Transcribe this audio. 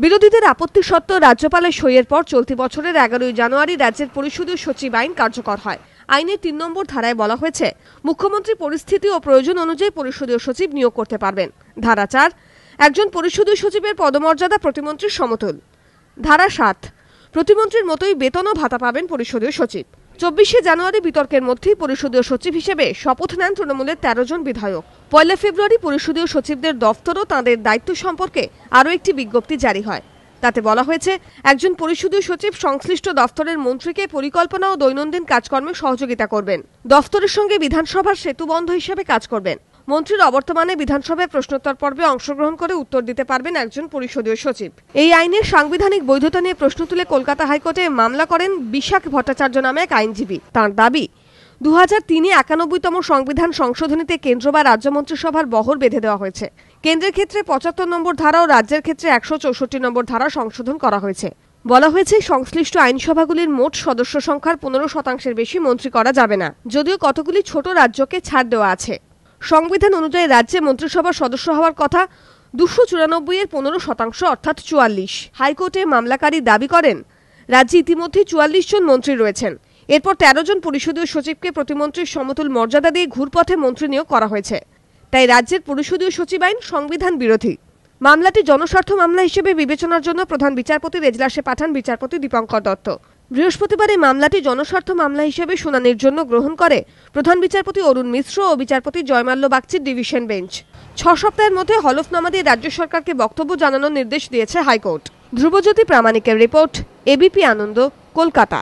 বিরোধীদের আপত্তি সত্ত্বেও রাজ্যপালের সইয়ের পর চলতি বছরের 11 জানুয়ারি রাজ্যের পরিষদীয় সচিব আইন কার্যকর হয়। আইনের 3 নম্বর ধারায় বলা হয়েছে, মুখ্যমন্ত্রী পরিস্থিতি ও প্রয়োজন অনুযায়ী পরিষদীয় সচিব নিয়োগ করতে পারবেন। ধারা 4, একজন পরিষদীয় সচিবের পদমর্যাদা প্রতিমন্ত্রীর সমতুল। ধারা 7, প্রতিমন্ত্রীর মতোই বেতন ও ভাতা পাবেন পরিষদীয় সচিব। 24 জানুয়ারি বিতর্কের মধ্যেই পরিষদীয় সচিব হিসেবে শপথ নেন তৃণমূলের 13 জন বিধায়ক। 1 ফেব্রুয়ারি পরিষদীয় সচিবদের দফতর ও তাঁদের দায়িত্ব সম্পর্কে আরও একটি বিজ্ঞপ্তি জারি হয়। তাতে বলা হয়েছে, একজন পরিষদীয় সচিব সংশ্লিষ্ট দফতরের মন্ত্রীকে পরিকল্পনা ও দৈনন্দিন কাজকর্মে সহযোগিতা করবেন। দফতরের সঙ্গে বিধানসভার সেতুবন্ধ হিসেবে কাজ করবেন। মন্ত্রীর অবর্তমানে বিধানসভায় প্রশ্নোত্তর পর্বে অংশগ্রহণ করে উত্তর দিতে পারবেন একজন পরিষদীয় সচিব। এই আইনের সাংবিধানিক বৈধতা নিয়ে প্রশ্ন তুলে কলকাতা হাইকোর্টে মামলা করেন বিশাখ ভট্টাচার্য নামে এক আইনজীবী। তাঁর দাবি, 2003-এ 91তম সংবিধান সংশোধনীতে কেন্দ্র বা রাজ্য মন্ত্রিসভার বহর বেঁধে দেওয়া হয়েছে। কেন্দ্রের ক্ষেত্রে 75 নম্বর ধারা ও রাজ্যের ক্ষেত্রে 164 নম্বর ধারা সংশোধন করা হয়েছে। বলা হয়েছে, সংশ্লিষ্ট আইনসভাগুলির মোট সদস্য সংখ্যার 15% বেশি মন্ত্রী করা যাবে না, যদিও কতগুলি ছোট রাজ্যকে ছাড় দেওয়া আছে। সংবিধান অনুযায়ী রাজ্যে মন্ত্রিসভার সদস্য হওয়ার কথা 294-এর 15% অর্থাৎ 44। হাইকোর্টে মামলাকারী দাবি করেন, রাজ্যে ইতিমধ্যে 44 জন মন্ত্রী রয়েছেন। এরপর 13 জন পরিষদীয় সচিবকে প্রতিমন্ত্রীর সমতুল মর্যাদা দিয়ে ঘুরপথে মন্ত্রী নিয়োগ করা হয়েছে। তাই রাজ্যের পরিষদীয় সচিব আইন সংবিধান বিরোধী। মামলাটি জনস্বার্থ মামলা হিসেবে বিবেচনার জন্য প্রধান বিচারপতির এজলাসে পাঠান বিচারপতি দীপঙ্কর দত্ত। বৃহস্পতিবার এই মামলাটি জনস্বার্থ মামলা হিসেবে শুনানির জন্য গ্রহণ করে প্রধান বিচারপতি অরুণ মিশ্র ও বিচারপতি জয়মাল্য বাগচির ডিভিশন বেঞ্চ। 6 সপ্তাহের মধ্যে হলফনামা দিয়ে রাজ্য সরকারকে বক্তব্য জানানোর নির্দেশ দিয়েছে হাইকোর্ট। ধ্রুবজ্যোতি প্রামাণিকের রিপোর্ট, এবিপি আনন্দ, কলকাতা।